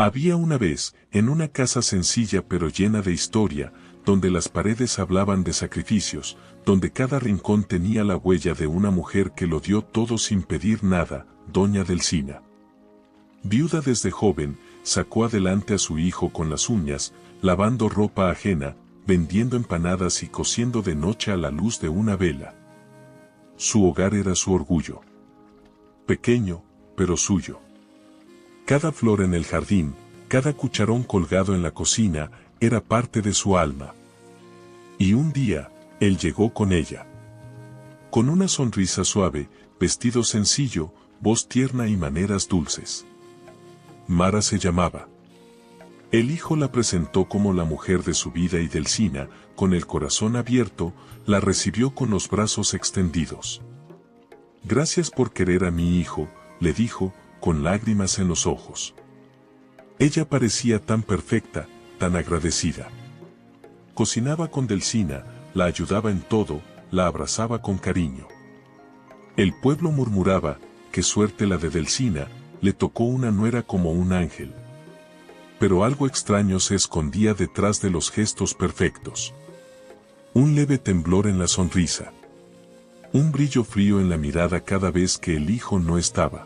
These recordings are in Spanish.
Había una vez, en una casa sencilla pero llena de historia, donde las paredes hablaban de sacrificios, donde cada rincón tenía la huella de una mujer que lo dio todo sin pedir nada, doña Delsina. Viuda desde joven, sacó adelante a su hijo con las uñas, lavando ropa ajena, vendiendo empanadas y cosiendo de noche a la luz de una vela. Su hogar era su orgullo. Pequeño, pero suyo. Cada flor en el jardín, cada cucharón colgado en la cocina, era parte de su alma. Y un día, él llegó con ella. Con una sonrisa suave, vestido sencillo, voz tierna y maneras dulces. Mara se llamaba. El hijo la presentó como la mujer de su vida y Delsina, con el corazón abierto, la recibió con los brazos extendidos. Gracias por querer a mi hijo, le dijo, con lágrimas en los ojos. Ella parecía tan perfecta, tan agradecida. Cocinaba con Delsina, la ayudaba en todo, la abrazaba con cariño. El pueblo murmuraba, qué suerte la de Delsina, le tocó una nuera como un ángel. Pero algo extraño se escondía detrás de los gestos perfectos. Un leve temblor en la sonrisa. Un brillo frío en la mirada cada vez que el hijo no estaba.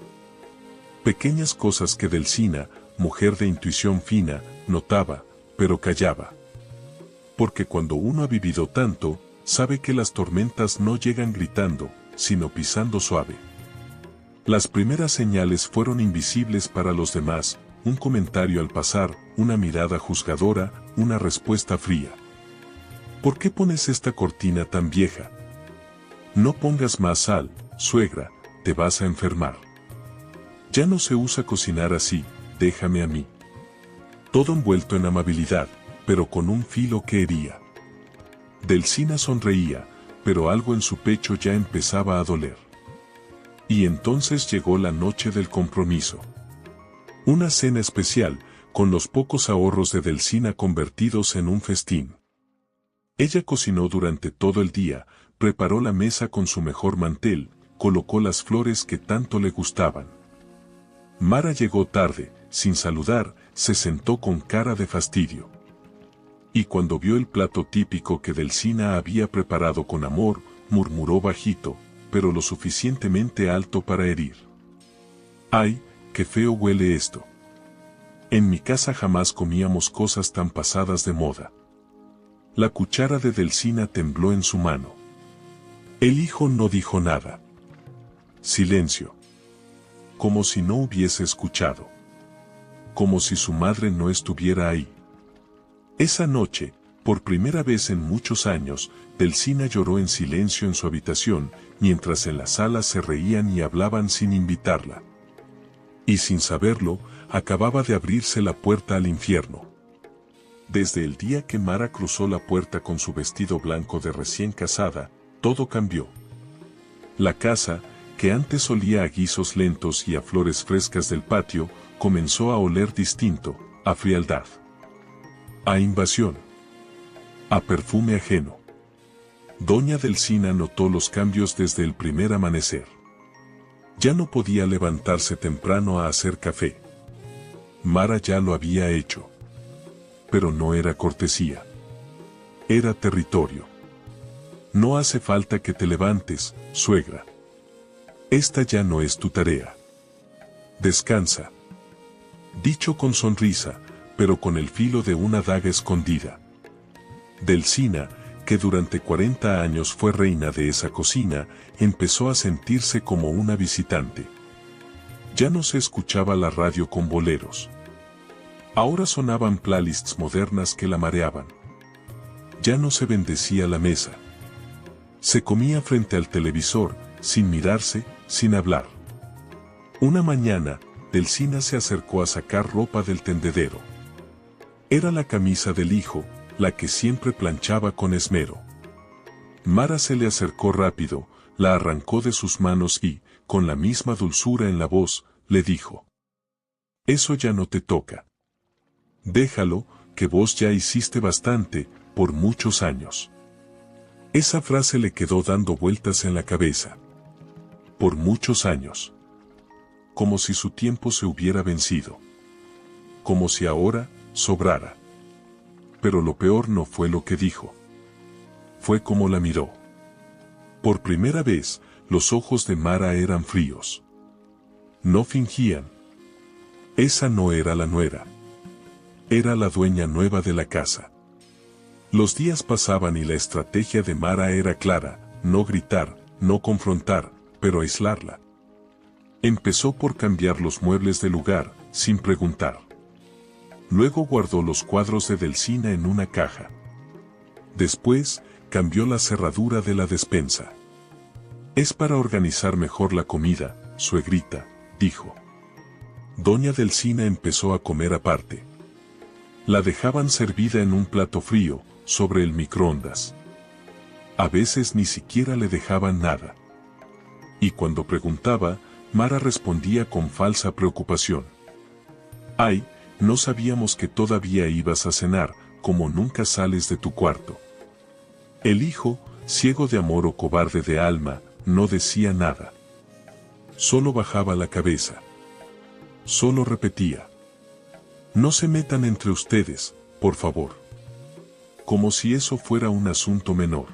Pequeñas cosas que Delsina, mujer de intuición fina, notaba, pero callaba. Porque cuando uno ha vivido tanto, sabe que las tormentas no llegan gritando, sino pisando suave. Las primeras señales fueron invisibles para los demás, un comentario al pasar, una mirada juzgadora, una respuesta fría. ¿Por qué pones esta cortina tan vieja? No pongas más sal, suegra, te vas a enfermar. Ya no se usa cocinar así, déjame a mí. Todo envuelto en amabilidad, pero con un filo que hería. Delsina sonreía, pero algo en su pecho ya empezaba a doler. Y entonces llegó la noche del compromiso. Una cena especial, con los pocos ahorros de Delsina convertidos en un festín. Ella cocinó durante todo el día, preparó la mesa con su mejor mantel, colocó las flores que tanto le gustaban. Mara llegó tarde, sin saludar, se sentó con cara de fastidio. Y cuando vio el plato típico que Delsina había preparado con amor, murmuró bajito, pero lo suficientemente alto para herir. ¡Ay, qué feo huele esto! En mi casa jamás comíamos cosas tan pasadas de moda. La cuchara de Delsina tembló en su mano. El hijo no dijo nada. Silencio. Como si no hubiese escuchado. Como si su madre no estuviera ahí. Esa noche, por primera vez en muchos años, Delsina lloró en silencio en su habitación, mientras en la sala se reían y hablaban sin invitarla. Y sin saberlo, acababa de abrirse la puerta al infierno. Desde el día que Mara cruzó la puerta con su vestido blanco de recién casada, todo cambió. La casa, que antes olía a guisos lentos y a flores frescas del patio, comenzó a oler distinto, a frialdad. A invasión. A perfume ajeno. Doña Delsina notó los cambios desde el primer amanecer. Ya no podía levantarse temprano a hacer café. Mara ya lo había hecho. Pero no era cortesía. Era territorio. No hace falta que te levantes, suegra. Esta ya no es tu tarea. Descansa. Dicho con sonrisa, pero con el filo de una daga escondida. Delsina, que durante 40 años fue reina de esa cocina, empezó a sentirse como una visitante. Ya no se escuchaba la radio con boleros. Ahora sonaban playlists modernas que la mareaban. Ya no se bendecía la mesa. Se comía frente al televisor, sin mirarse, sin hablar. Una mañana, Delsina se acercó a sacar ropa del tendedero. Era la camisa del hijo, la que siempre planchaba con esmero. Mara se le acercó rápido, la arrancó de sus manos y, con la misma dulzura en la voz, le dijo: «Eso ya no te toca. Déjalo, que vos ya hiciste bastante, por muchos años». Esa frase le quedó dando vueltas en la cabeza. Por muchos años. Como si su tiempo se hubiera vencido. como si ahora sobrara. Pero lo peor no fue lo que dijo. Fue como la miró. Por primera vez, los ojos de Mara eran fríos. No fingían. Esa no era la nuera. Era la dueña nueva de la casa. Los días pasaban y la estrategia de Mara era clara: no gritar, no confrontar, pero aislarla. Empezó por cambiar los muebles del lugar, sin preguntar. Luego guardó los cuadros de Delsina en una caja. Después, cambió la cerradura de la despensa. Es para organizar mejor la comida, suegrita, dijo. Doña Delsina empezó a comer aparte. La dejaban servida en un plato frío, sobre el microondas. A veces ni siquiera le dejaban nada. Y cuando preguntaba, Mara respondía con falsa preocupación. Ay, no sabíamos que todavía ibas a cenar, como nunca sales de tu cuarto. El hijo, ciego de amor o cobarde de alma, no decía nada. Solo bajaba la cabeza. Solo repetía: no se metan entre ustedes, por favor. Como si eso fuera un asunto menor.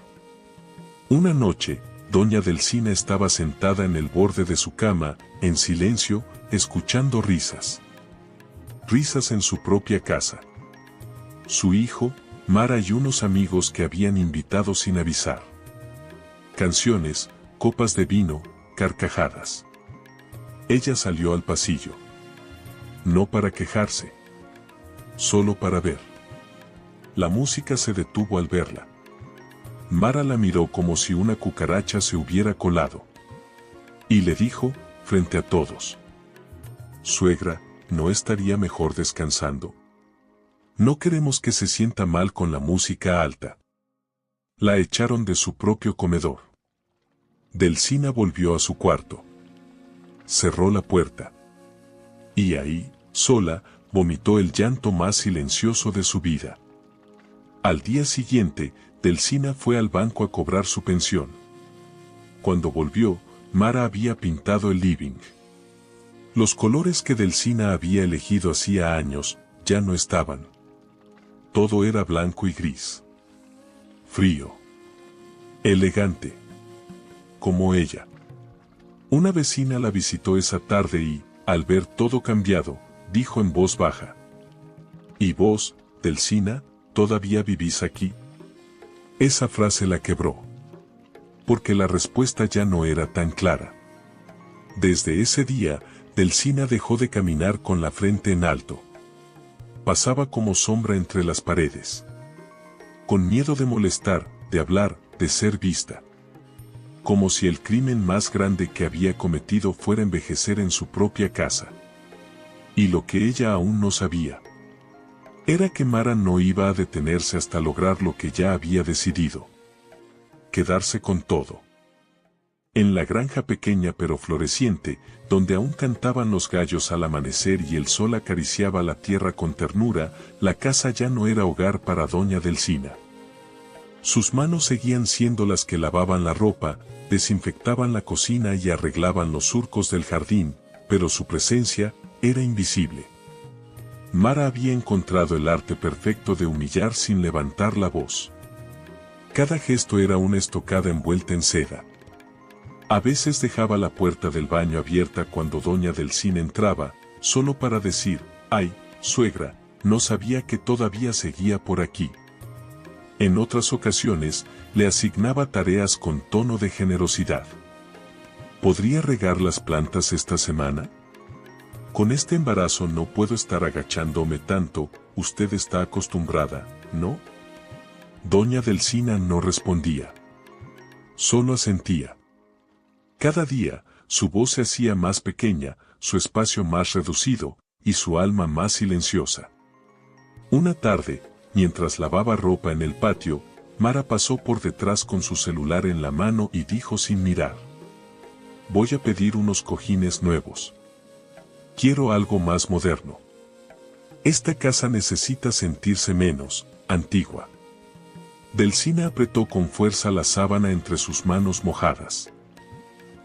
Una noche, doña Delsina estaba sentada en el borde de su cama, en silencio, escuchando risas. Risas en su propia casa. Su hijo, Mara y unos amigos que habían invitado sin avisar. Canciones, copas de vino, carcajadas. Ella salió al pasillo. No para quejarse. Solo para ver. La música se detuvo al verla. Mara la miró como si una cucaracha se hubiera colado. Y le dijo, frente a todos: suegra, ¿no estaría mejor descansando? No queremos que se sienta mal con la música alta. La echaron de su propio comedor. Delsina volvió a su cuarto. Cerró la puerta. Y ahí, sola, vomitó el llanto más silencioso de su vida. Al día siguiente, Delsina fue al banco a cobrar su pensión. Cuando volvió, Mara había pintado el living. Los colores que Delsina había elegido hacía años, ya no estaban. Todo era blanco y gris. Frío. Elegante. Como ella. Una vecina la visitó esa tarde y, al ver todo cambiado, dijo en voz baja: ¿y vos, Delsina, todavía vivís aquí? Esa frase la quebró. Porque la respuesta ya no era tan clara. Desde ese día, Delsina dejó de caminar con la frente en alto. Pasaba como sombra entre las paredes. Con miedo de molestar, de hablar, de ser vista. Como si el crimen más grande que había cometido fuera envejecer en su propia casa. Y lo que ella aún no sabía era que Mara no iba a detenerse hasta lograr lo que ya había decidido: quedarse con todo. En la granja pequeña pero floreciente, donde aún cantaban los gallos al amanecer y el sol acariciaba la tierra con ternura, la casa ya no era hogar para doña Delsina. Sus manos seguían siendo las que lavaban la ropa, desinfectaban la cocina y arreglaban los surcos del jardín, pero su presencia era invisible. Mara había encontrado el arte perfecto de humillar sin levantar la voz. Cada gesto era una estocada envuelta en seda. A veces dejaba la puerta del baño abierta cuando doña Delsina entraba, solo para decir: «Ay, suegra, no sabía que todavía seguía por aquí». En otras ocasiones, le asignaba tareas con tono de generosidad. ¿Podría regar las plantas esta semana? Con este embarazo no puedo estar agachándome tanto, usted está acostumbrada, ¿no? Doña Delsina no respondía. Solo asentía. Cada día, su voz se hacía más pequeña, su espacio más reducido, y su alma más silenciosa. Una tarde, mientras lavaba ropa en el patio, Mara pasó por detrás con su celular en la mano y dijo sin mirar: «Voy a pedir unos cojines nuevos. Quiero algo más moderno. Esta casa necesita sentirse menos antigua». Delsina apretó con fuerza la sábana entre sus manos mojadas.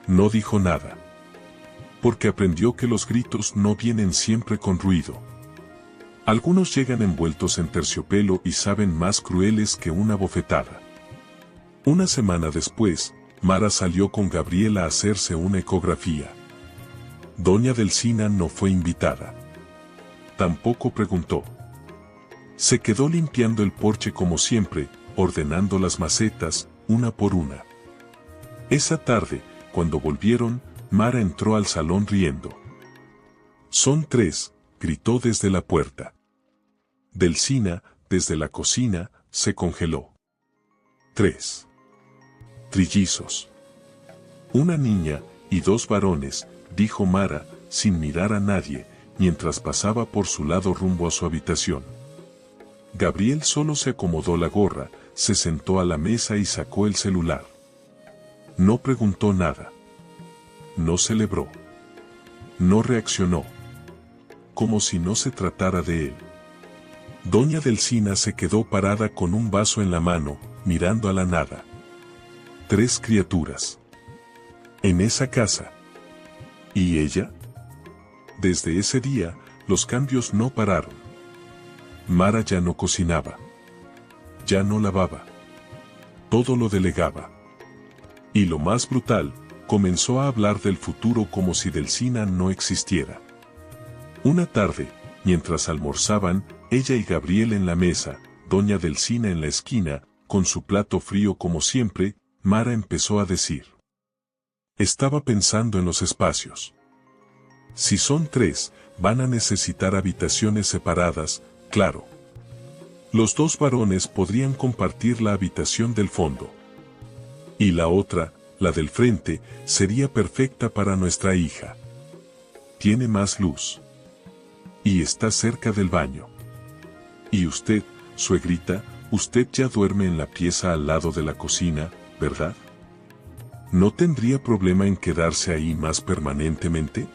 No dijo nada. Porque aprendió que los gritos no vienen siempre con ruido. Algunos llegan envueltos en terciopelo y saben más crueles que una bofetada. Una semana después, Mara salió con Gabriel a hacerse una ecografía. Doña Delsina no fue invitada. Tampoco preguntó. Se quedó limpiando el porche como siempre, ordenando las macetas, una por una. Esa tarde, cuando volvieron, Mara entró al salón riendo. «Son 3», gritó desde la puerta. Delsina, desde la cocina, se congeló. 3. Trillizos. Una niña y 2 varones, dijo Mara, sin mirar a nadie, mientras pasaba por su lado rumbo a su habitación. Gabriel solo se acomodó la gorra, se sentó a la mesa y sacó el celular. No preguntó nada. No celebró. No reaccionó. Como si no se tratara de él. Doña Delsina se quedó parada con un vaso en la mano, mirando a la nada. 3 criaturas. En esa casa. ¿Y ella? Desde ese día, los cambios no pararon. Mara ya no cocinaba. Ya no lavaba. Todo lo delegaba. Y lo más brutal, comenzó a hablar del futuro como si Delsina no existiera. Una tarde, mientras almorzaban, ella y Gabriel en la mesa, doña Delsina en la esquina, con su plato frío como siempre, Mara empezó a decir. Estaba pensando en los espacios. Si son 3, van a necesitar habitaciones separadas, claro. Los 2 varones podrían compartir la habitación del fondo. Y la otra, la del frente, sería perfecta para nuestra hija. Tiene más luz. Y está cerca del baño. Y usted, suegrita, usted ya duerme en la pieza al lado de la cocina, ¿verdad? ¿No tendría problema en quedarse ahí más permanentemente?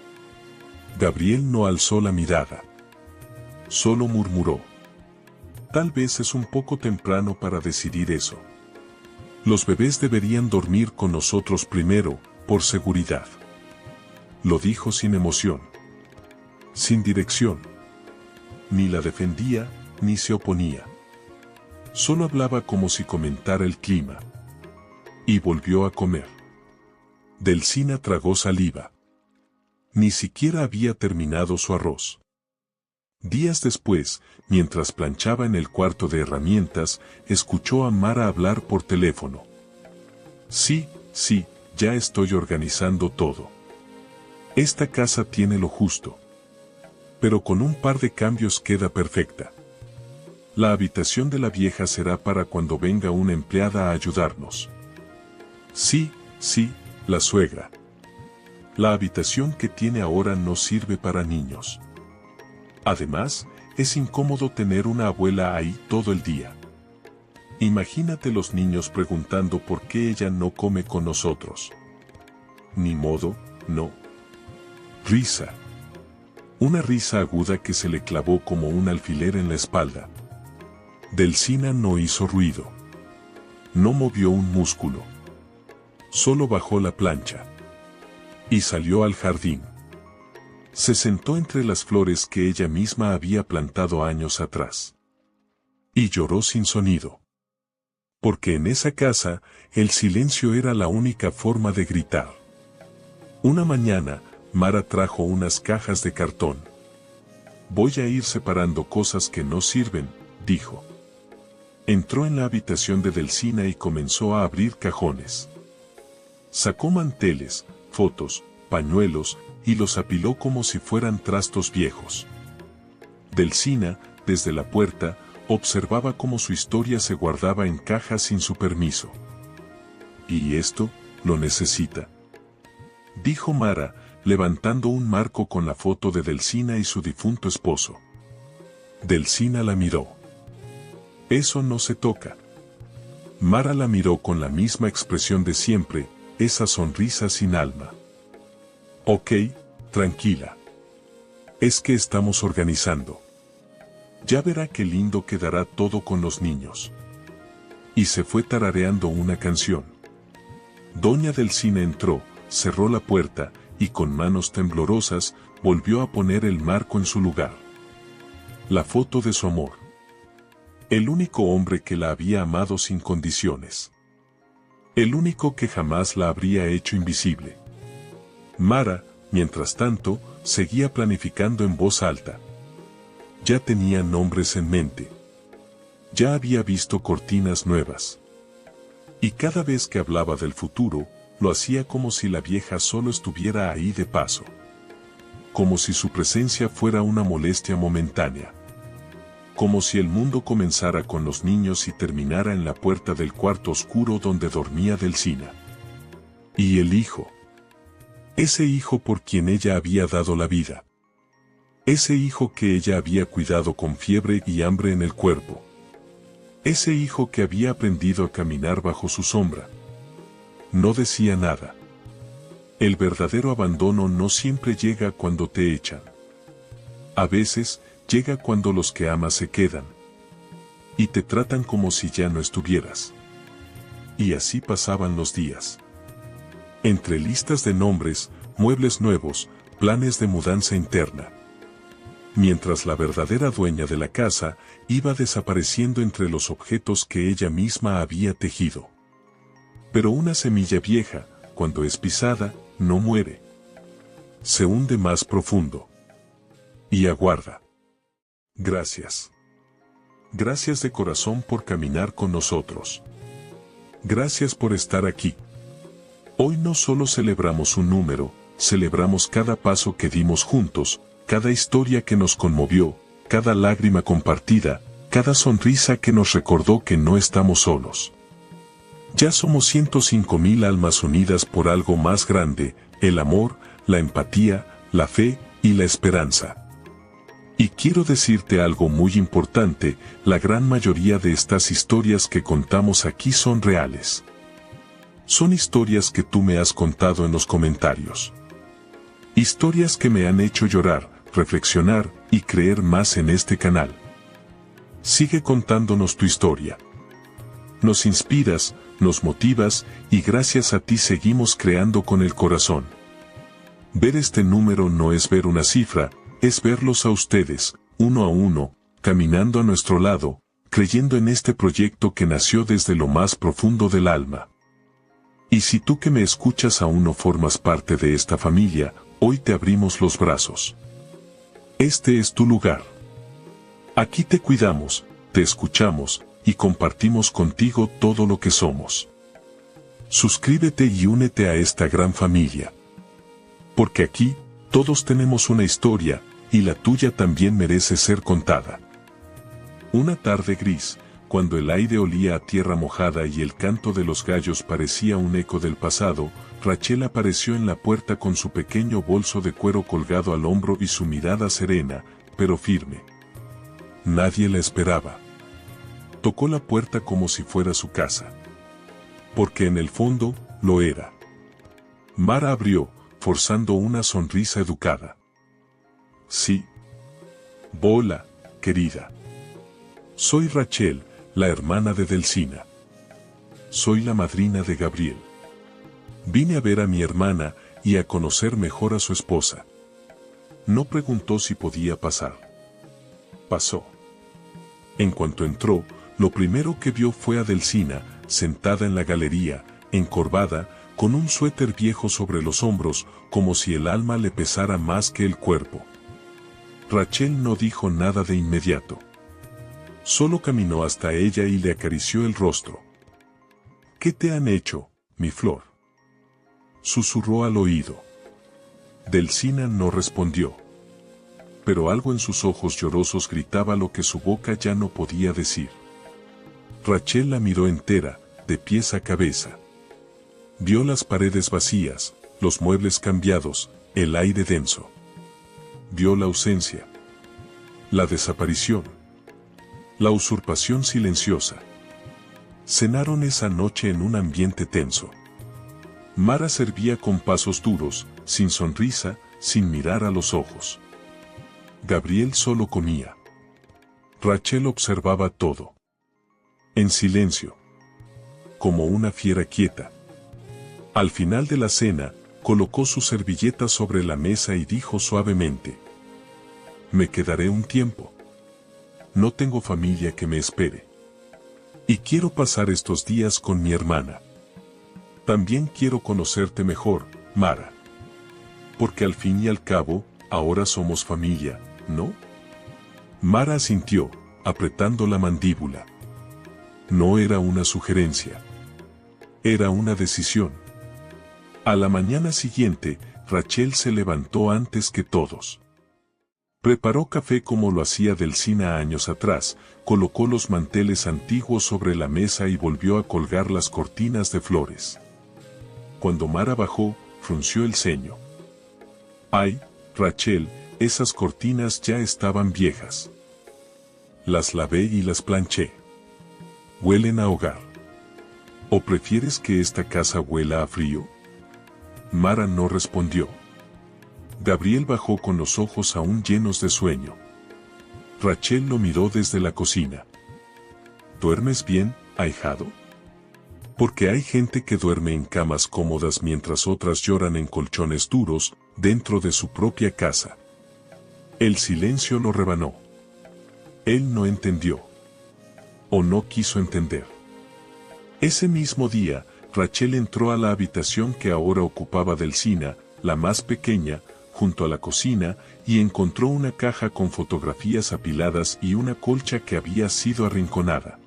Gabriel no alzó la mirada. Solo murmuró. Tal vez es un poco temprano para decidir eso. Los bebés deberían dormir con nosotros primero, por seguridad. Lo dijo sin emoción. Sin dirección. Ni la defendía, ni se oponía. Solo hablaba como si comentara el clima. Y volvió a comer. Delsina tragó saliva. Ni siquiera había terminado su arroz. Días después, mientras planchaba en el cuarto de herramientas, escuchó a Mara hablar por teléfono. Sí, ya estoy organizando todo. Esta casa tiene lo justo. Pero con un par de cambios queda perfecta. La habitación de la vieja será para cuando venga una empleada a ayudarnos. Sí, la suegra. La habitación que tiene ahora no sirve para niños. Además, es incómodo tener una abuela ahí todo el día. Imagínate los niños preguntando por qué ella no come con nosotros. Ni modo, no. Risa. Una risa aguda que se le clavó como un alfiler en la espalda. Delsina no hizo ruido. No movió un músculo. Solo bajó la plancha. Y salió al jardín. Se sentó entre las flores que ella misma había plantado años atrás. Y lloró sin sonido. Porque en esa casa, el silencio era la única forma de gritar. Una mañana, Mara trajo unas cajas de cartón. Voy a ir separando cosas que no sirven, dijo. Entró en la habitación de Delsina y comenzó a abrir cajones. Sacó manteles, fotos, pañuelos, y los apiló como si fueran trastos viejos. Delsina, desde la puerta, observaba cómo su historia se guardaba en cajas sin su permiso. ¿Y esto, lo necesita?, dijo Mara, levantando un marco con la foto de Delsina y su difunto esposo. Delsina la miró. Eso no se toca. Mara la miró con la misma expresión de siempre, esa sonrisa sin alma. Ok, tranquila. Es que estamos organizando. Ya verá qué lindo quedará todo con los niños. Y se fue tarareando una canción. Doña Delsina entró, cerró la puerta, y con manos temblorosas, volvió a poner el marco en su lugar. La foto de su amor. El único hombre que la había amado sin condiciones. El único que jamás la habría hecho invisible. Mara, mientras tanto, seguía planificando en voz alta. Ya tenía nombres en mente. Ya había visto cortinas nuevas. Y cada vez que hablaba del futuro, lo hacía como si la vieja solo estuviera ahí de paso. Como si su presencia fuera una molestia momentánea. Como si el mundo comenzara con los niños y terminara en la puerta del cuarto oscuro donde dormía Delsina. Y el hijo. Ese hijo por quien ella había dado la vida. Ese hijo que ella había cuidado con fiebre y hambre en el cuerpo. Ese hijo que había aprendido a caminar bajo su sombra. No decía nada. El verdadero abandono no siempre llega cuando te echan. A veces, llega cuando los que amas se quedan. Y te tratan como si ya no estuvieras. Y así pasaban los días. Entre listas de nombres, muebles nuevos, planes de mudanza interna. Mientras la verdadera dueña de la casa iba desapareciendo entre los objetos que ella misma había tejido. Pero una semilla vieja, cuando es pisada, no muere. Se hunde más profundo. Y aguarda. Gracias. Gracias de corazón por caminar con nosotros. Gracias por estar aquí. Hoy no solo celebramos un número, celebramos cada paso que dimos juntos, cada historia que nos conmovió, cada lágrima compartida, cada sonrisa que nos recordó que no estamos solos. Ya somos 105,000 almas unidas por algo más grande, el amor, la empatía, la fe y la esperanza. Y quiero decirte algo muy importante, la gran mayoría de estas historias que contamos aquí son reales. Son historias que tú me has contado en los comentarios. Historias que me han hecho llorar, reflexionar y creer más en este canal. Sigue contándonos tu historia. Nos inspiras, nos motivas y gracias a ti seguimos creando con el corazón. Ver este número no es ver una cifra, es verlos a ustedes, uno a uno, caminando a nuestro lado, creyendo en este proyecto que nació desde lo más profundo del alma. Y si tú que me escuchas aún no formas parte de esta familia, hoy te abrimos los brazos. Este es tu lugar. Aquí te cuidamos, te escuchamos, y compartimos contigo todo lo que somos. Suscríbete y únete a esta gran familia. Porque aquí, todos tenemos una historia, y la tuya también merece ser contada. Una tarde gris, cuando el aire olía a tierra mojada y el canto de los gallos parecía un eco del pasado, Rachel apareció en la puerta con su pequeño bolso de cuero colgado al hombro y su mirada serena, pero firme. Nadie la esperaba. Tocó la puerta como si fuera su casa. Porque en el fondo, lo era. Mara abrió, forzando una sonrisa educada. Sí. Hola, querida. Soy Rachel, la hermana de Delsina. Soy la madrina de Gabriel. Vine a ver a mi hermana y a conocer mejor a su esposa. No preguntó si podía pasar. Pasó. En cuanto entró, lo primero que vio fue a Delsina, sentada en la galería, encorvada, con un suéter viejo sobre los hombros, como si el alma le pesara más que el cuerpo. Rachel no dijo nada de inmediato. Solo caminó hasta ella y le acarició el rostro. ¿Qué te han hecho, mi flor?, susurró al oído. Delsina no respondió. Pero algo en sus ojos llorosos gritaba lo que su boca ya no podía decir. Rachel la miró entera, de pies a cabeza. Vio las paredes vacías, los muebles cambiados, el aire denso. Vio la ausencia. La desaparición. La usurpación silenciosa. Cenaron esa noche en un ambiente tenso. Mara servía con pasos duros, sin sonrisa, sin mirar a los ojos. Gabriel solo comía. Rachel observaba todo. En silencio. Como una fiera quieta. Al final de la cena, colocó su servilleta sobre la mesa y dijo suavemente: «Me quedaré un tiempo. no tengo familia que me espere. Y quiero pasar estos días con mi hermana. También quiero conocerte mejor, Mara. Porque al fin y al cabo, ahora somos familia, ¿no? Mara asintió, apretando la mandíbula. No era una sugerencia. Era una decisión. A la mañana siguiente, Rachel se levantó antes que todos. Preparó café como lo hacía Delsina años atrás, colocó los manteles antiguos sobre la mesa y volvió a colgar las cortinas de flores. Cuando Mara bajó, frunció el ceño. Ay, Rachel, esas cortinas ya estaban viejas. Las lavé y las planché. Huelen a hogar. ¿O prefieres que esta casa huela a frío? Mara no respondió. Gabriel bajó con los ojos aún llenos de sueño. Rachel lo miró desde la cocina. ¿Duermes bien, ahijado? Porque hay gente que duerme en camas cómodas mientras otras lloran en colchones duros, dentro de su propia casa. El silencio lo rebanó. Él no entendió. O no quiso entender. Ese mismo día, Rachel entró a la habitación que ahora ocupaba Delsina, la más pequeña, junto a la cocina, y encontró una caja con fotografías apiladas y una colcha que había sido arrinconada.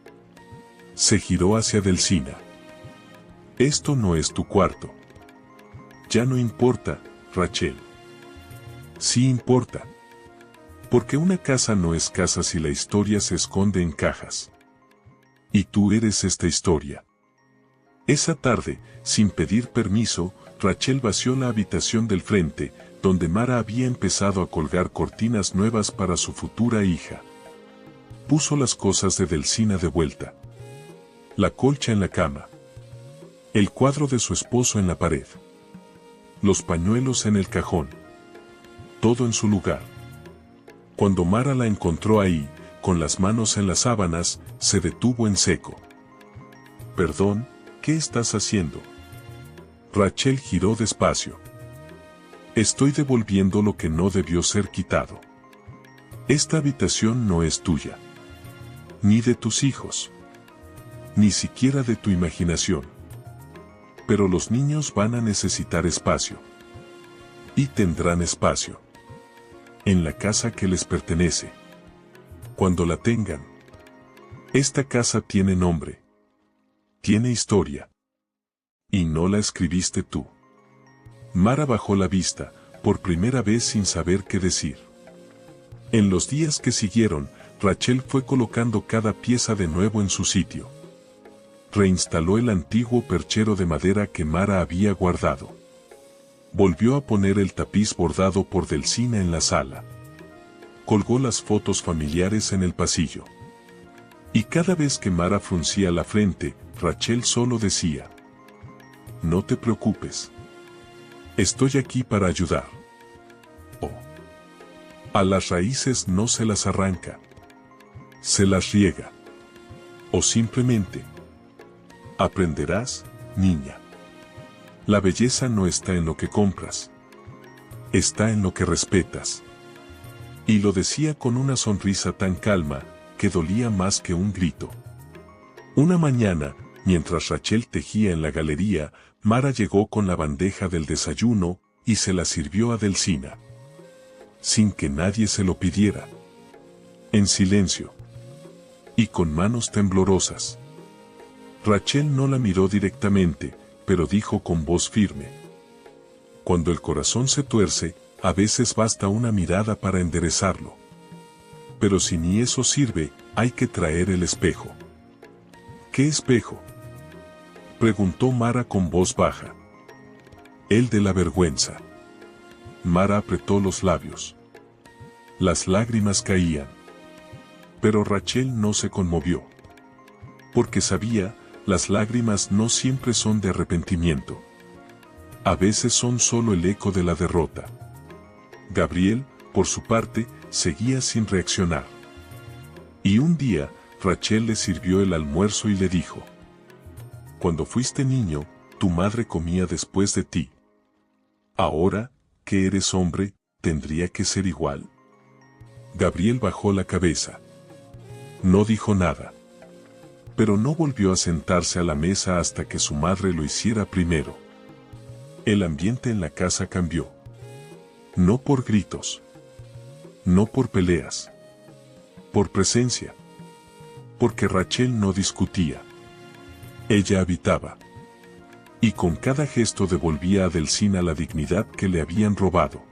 Se giró hacia Delsina. Esto no es tu cuarto. Ya no importa, Rachel. Sí importa. Porque una casa no es casa si la historia se esconde en cajas. Y tú eres esta historia. Esa tarde, sin pedir permiso, Rachel vació la habitación del frente, donde Mara había empezado a colgar cortinas nuevas para su futura hija. Puso las cosas de Delsina de vuelta. La colcha en la cama. El cuadro de su esposo en la pared. Los pañuelos en el cajón. Todo en su lugar. Cuando Mara la encontró ahí, con las manos en las sábanas, se detuvo en seco. Perdón, ¿qué estás haciendo? Rachel giró despacio. Estoy devolviendo lo que no debió ser quitado. Esta habitación no es tuya. Ni de tus hijos. Ni siquiera de tu imaginación. Pero los niños van a necesitar espacio. Y tendrán espacio. En la casa que les pertenece. Cuando la tengan. Esta casa tiene nombre. Tiene historia. Y no la escribiste tú. Mara bajó la vista, por primera vez sin saber qué decir. En los días que siguieron, Rachel fue colocando cada pieza de nuevo en su sitio. Reinstaló el antiguo perchero de madera que Mara había guardado. Volvió a poner el tapiz bordado por Delsina en la sala. Colgó las fotos familiares en el pasillo. Y cada vez que Mara fruncía la frente, Rachel solo decía: no te preocupes. Estoy aquí para ayudar. Oh. A las raíces no se las arranca. Se las riega. O simplemente. Aprenderás, niña. La belleza no está en lo que compras. Está en lo que respetas. Y lo decía con una sonrisa tan calma, que dolía más que un grito. Una mañana, mientras Rachel tejía en la galería, Mara llegó con la bandeja del desayuno, y se la sirvió a Delsina. Sin que nadie se lo pidiera. En silencio. Y con manos temblorosas. Rachel no la miró directamente, pero dijo con voz firme: cuando el corazón se tuerce, a veces basta una mirada para enderezarlo. Pero si ni eso sirve, hay que traer el espejo. ¿Qué espejo?, preguntó Mara con voz baja. El de la vergüenza. Mara apretó los labios. Las lágrimas caían. Pero Rachel no se conmovió. Porque sabía, las lágrimas no siempre son de arrepentimiento. A veces son solo el eco de la derrota. Gabriel, por su parte, seguía sin reaccionar. Y un día, Rachel le sirvió el almuerzo y le dijo: cuando fuiste niño, tu madre comía después de ti. Ahora, que eres hombre, ¿tendría que ser igual? Gabriel bajó la cabeza. No dijo nada. Pero no volvió a sentarse a la mesa hasta que su madre lo hiciera primero. El ambiente en la casa cambió. No por gritos. No por peleas. Por presencia. Porque Rachel no discutía. Ella habitaba. Y con cada gesto devolvía a Delsina la dignidad que le habían robado.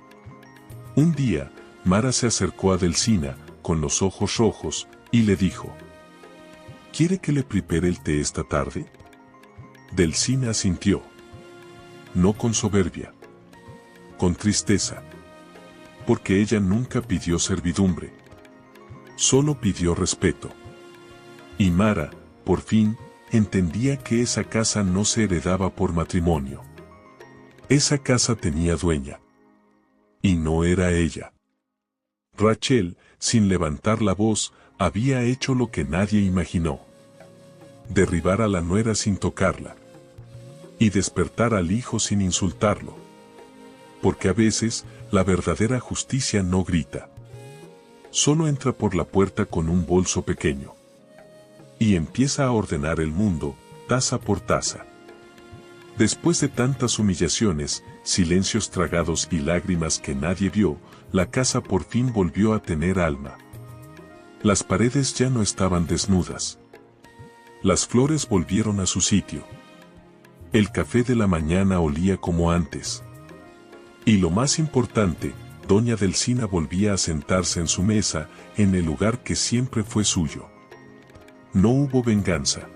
Un día, Mara se acercó a Delsina, con los ojos rojos, y le dijo: ¿Quiere que le prepare el té esta tarde? Delsina asintió. No con soberbia. Con tristeza. Porque ella nunca pidió servidumbre. Solo pidió respeto. Y Mara, por fin, entendía que esa casa no se heredaba por matrimonio. Esa casa tenía dueña. Y no era ella. Rachel, sin levantar la voz, había hecho lo que nadie imaginó. Derribar a la nuera sin tocarla. Y despertar al hijo sin insultarlo. Porque a veces, la verdadera justicia no grita. Solo entra por la puerta con un bolso pequeño. Y empieza a ordenar el mundo, taza por taza. Después de tantas humillaciones, silencios tragados y lágrimas que nadie vio, la casa por fin volvió a tener alma. Las paredes ya no estaban desnudas. Las flores volvieron a su sitio. El café de la mañana olía como antes. Y lo más importante, doña Delsina volvía a sentarse en su mesa, en el lugar que siempre fue suyo. No hubo venganza.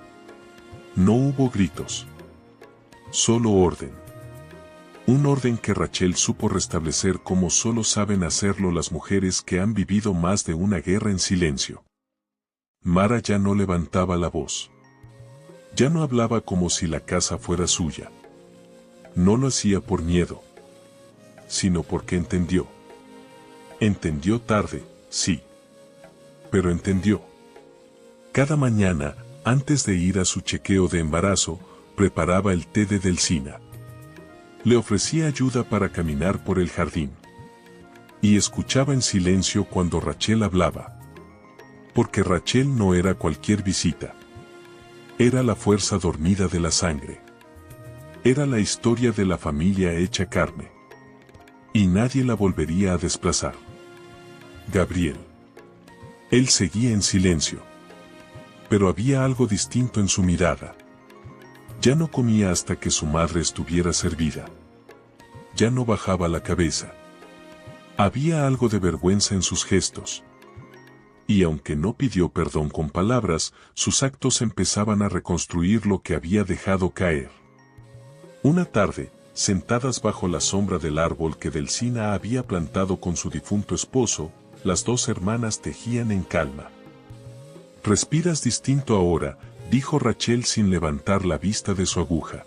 No hubo gritos. Solo orden. Un orden que Rachel supo restablecer como solo saben hacerlo las mujeres que han vivido más de una guerra en silencio. Mara ya no levantaba la voz. Ya no hablaba como si la casa fuera suya. No lo hacía por miedo, sino porque entendió. Entendió tarde, sí. Pero entendió. Cada mañana, antes de ir a su chequeo de embarazo, preparaba el té de Delsina. Le ofrecía ayuda para caminar por el jardín. Y escuchaba en silencio cuando Rachel hablaba. Porque Rachel no era cualquier visita. Era la fuerza dormida de la sangre. Era la historia de la familia hecha carne. Y nadie la volvería a desplazar. Gabriel. Él seguía en silencio. Pero había algo distinto en su mirada. Ya no comía hasta que su madre estuviera servida. Ya no bajaba la cabeza. Había algo de vergüenza en sus gestos. Y aunque no pidió perdón con palabras, sus actos empezaban a reconstruir lo que había dejado caer. Una tarde, sentadas bajo la sombra del árbol que Delsina había plantado con su difunto esposo, las dos hermanas tejían en calma. «Respiras distinto ahora», dijo Rachel sin levantar la vista de su aguja.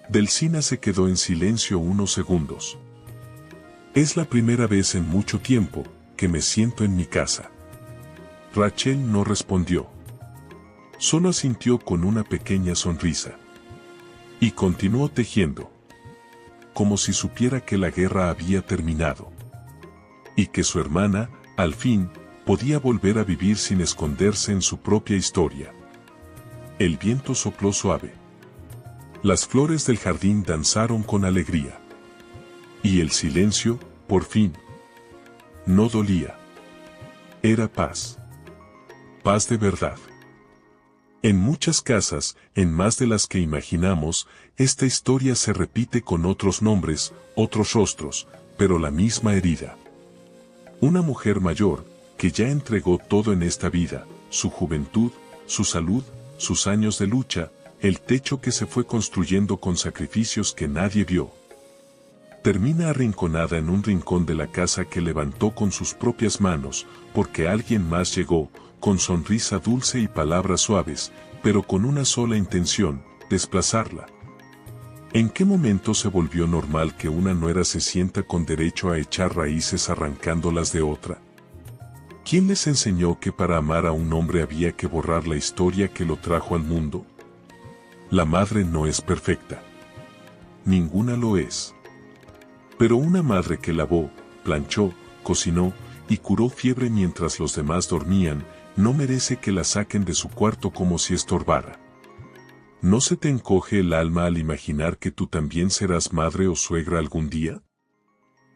Delsina se quedó en silencio unos segundos. «Es la primera vez en mucho tiempo que me siento en mi casa». Rachel no respondió. Solo asintió con una pequeña sonrisa. Y continuó tejiendo. Como si supiera que la guerra había terminado. Y que su hermana, al fin, podía volver a vivir sin esconderse en su propia historia. El viento sopló suave. Las flores del jardín danzaron con alegría. Y el silencio, por fin, no dolía. Era paz. Paz de verdad. En muchas casas, en más de las que imaginamos, esta historia se repite con otros nombres, otros rostros, pero la misma herida. Una mujer mayor, que ya entregó todo en esta vida, su juventud, su salud, sus años de lucha, el techo que se fue construyendo con sacrificios que nadie vio. Termina arrinconada en un rincón de la casa que levantó con sus propias manos, porque alguien más llegó, con sonrisa dulce y palabras suaves, pero con una sola intención, desplazarla. ¿En qué momento se volvió normal que una nuera se sienta con derecho a echar raíces arrancándolas de otra? ¿Quién les enseñó que para amar a un hombre había que borrar la historia que lo trajo al mundo? La madre no es perfecta. Ninguna lo es. Pero una madre que lavó, planchó, cocinó y curó fiebre mientras los demás dormían, no merece que la saquen de su cuarto como si estorbara. ¿No se te encoge el alma al imaginar que tú también serás madre o suegra algún día?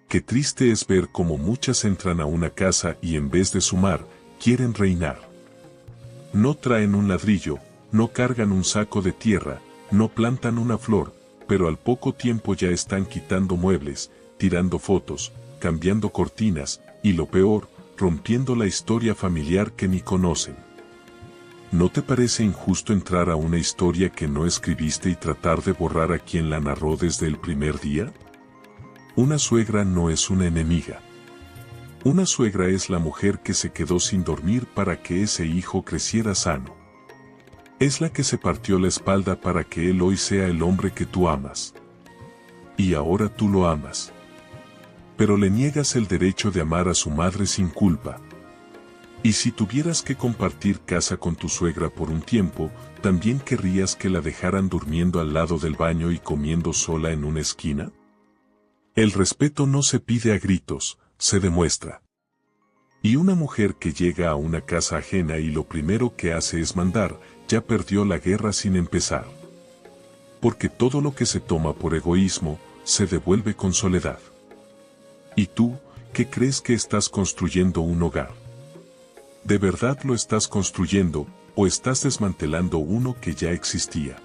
Qué triste es ver cómo muchas entran a una casa y en vez de sumar, quieren reinar. No traen un ladrillo, no cargan un saco de tierra, no plantan una flor, pero al poco tiempo ya están quitando muebles, tirando fotos, cambiando cortinas, y lo peor, rompiendo la historia familiar que ni conocen. ¿No te parece injusto entrar a una historia que no escribiste y tratar de borrar a quien la narró desde el primer día? Una suegra no es una enemiga. Una suegra es la mujer que se quedó sin dormir para que ese hijo creciera sano. Es la que se partió la espalda para que él hoy sea el hombre que tú amas. Y ahora tú lo amas. Pero le niegas el derecho de amar a su madre sin culpa. Y si tuvieras que compartir casa con tu suegra por un tiempo, ¿también querrías que la dejaran durmiendo al lado del baño y comiendo sola en una esquina? El respeto no se pide a gritos, se demuestra. Y una mujer que llega a una casa ajena y lo primero que hace es mandar, ya perdió la guerra sin empezar. Porque todo lo que se toma por egoísmo, se devuelve con soledad. ¿Y tú, qué crees que estás construyendo un hogar? ¿De verdad lo estás construyendo, o estás desmantelando uno que ya existía?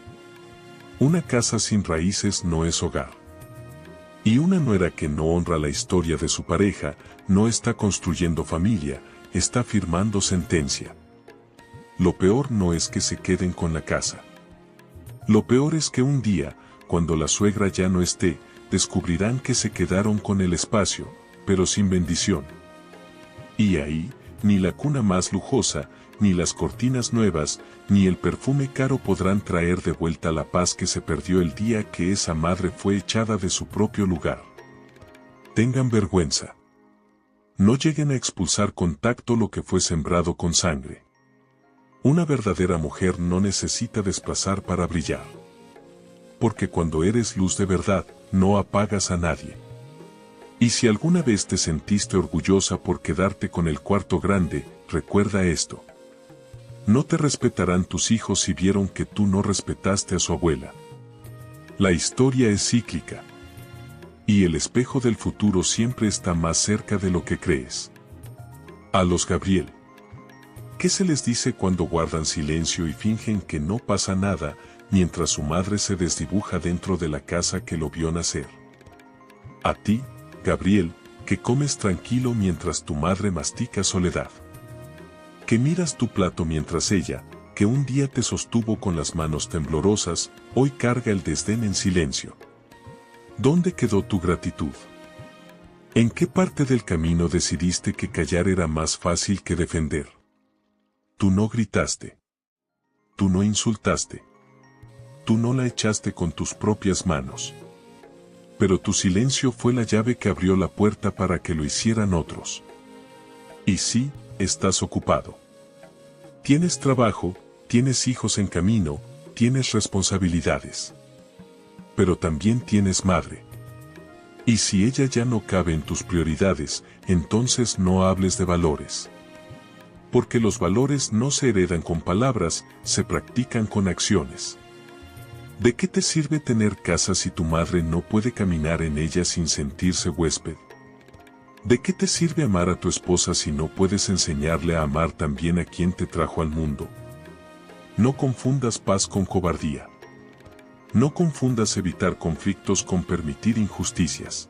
Una casa sin raíces no es hogar. Y una nuera que no honra la historia de su pareja, no está construyendo familia, está firmando sentencia. Lo peor no es que se queden con la casa. Lo peor es que un día, cuando la suegra ya no esté, descubrirán que se quedaron con el espacio, pero sin bendición. Y ahí, ni la cuna más lujosa, ni las cortinas nuevas, ni el perfume caro podrán traer de vuelta la paz que se perdió el día que esa madre fue echada de su propio lugar. Tengan vergüenza. No lleguen a expulsar con tacto lo que fue sembrado con sangre. Una verdadera mujer no necesita desplazar para brillar. Porque cuando eres luz de verdad, no apagas a nadie. Y si alguna vez te sentiste orgullosa por quedarte con el cuarto grande, recuerda esto. No te respetarán tus hijos si vieron que tú no respetaste a su abuela. La historia es cíclica. Y el espejo del futuro siempre está más cerca de lo que crees. A los Gabriel. ¿Qué se les dice cuando guardan silencio y fingen que no pasa nada, mientras su madre se desdibuja dentro de la casa que lo vio nacer? A ti, Gabriel, que comes tranquilo mientras tu madre mastica soledad. Que miras tu plato mientras ella, que un día te sostuvo con las manos temblorosas, hoy carga el desdén en silencio. ¿Dónde quedó tu gratitud? ¿En qué parte del camino decidiste que callar era más fácil que defender? Tú no gritaste. Tú no insultaste. Tú no la echaste con tus propias manos. Pero tu silencio fue la llave que abrió la puerta para que lo hicieran otros. Y sí, estás ocupado. Tienes trabajo, tienes hijos en camino, tienes responsabilidades. Pero también tienes madre. Y si ella ya no cabe en tus prioridades, entonces no hables de valores. Porque los valores no se heredan con palabras, se practican con acciones. ¿De qué te sirve tener casa si tu madre no puede caminar en ella sin sentirse huésped? ¿De qué te sirve amar a tu esposa si no puedes enseñarle a amar también a quien te trajo al mundo? No confundas paz con cobardía. No confundas evitar conflictos con permitir injusticias.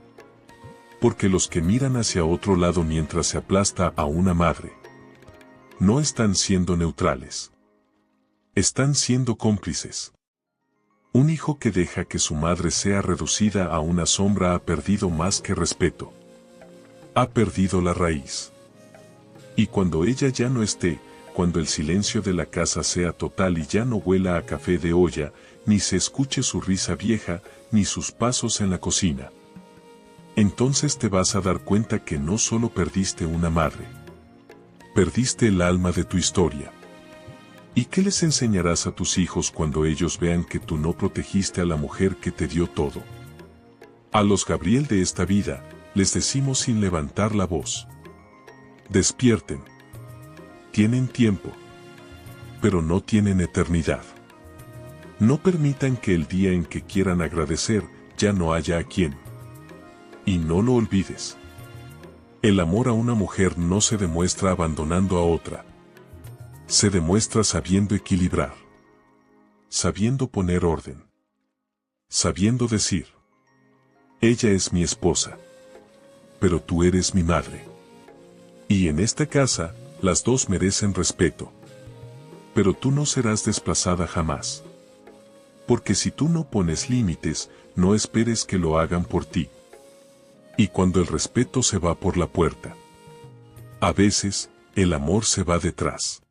Porque los que miran hacia otro lado mientras se aplasta a una madre, no están siendo neutrales. Están siendo cómplices. Un hijo que deja que su madre sea reducida a una sombra ha perdido más que respeto. Ha perdido la raíz. Y cuando ella ya no esté, cuando el silencio de la casa sea total y ya no huela a café de olla, ni se escuche su risa vieja, ni sus pasos en la cocina, entonces te vas a dar cuenta que no solo perdiste una madre, perdiste el alma de tu historia. ¿Y qué les enseñarás a tus hijos cuando ellos vean que tú no protegiste a la mujer que te dio todo? A los Gabriel de esta vida, les decimos sin levantar la voz: despierten. Tienen tiempo, pero no tienen eternidad. No permitan que el día en que quieran agradecer, ya no haya a quien. Y no lo olvides. El amor a una mujer no se demuestra abandonando a otra. Se demuestra sabiendo equilibrar. Sabiendo poner orden. Sabiendo decir: ella es mi esposa, pero tú eres mi madre. Y en esta casa, las dos merecen respeto. Pero tú no serás desplazada jamás. Porque si tú no pones límites, no esperes que lo hagan por ti. Y cuando el respeto se va por la puerta, a veces, el amor se va detrás.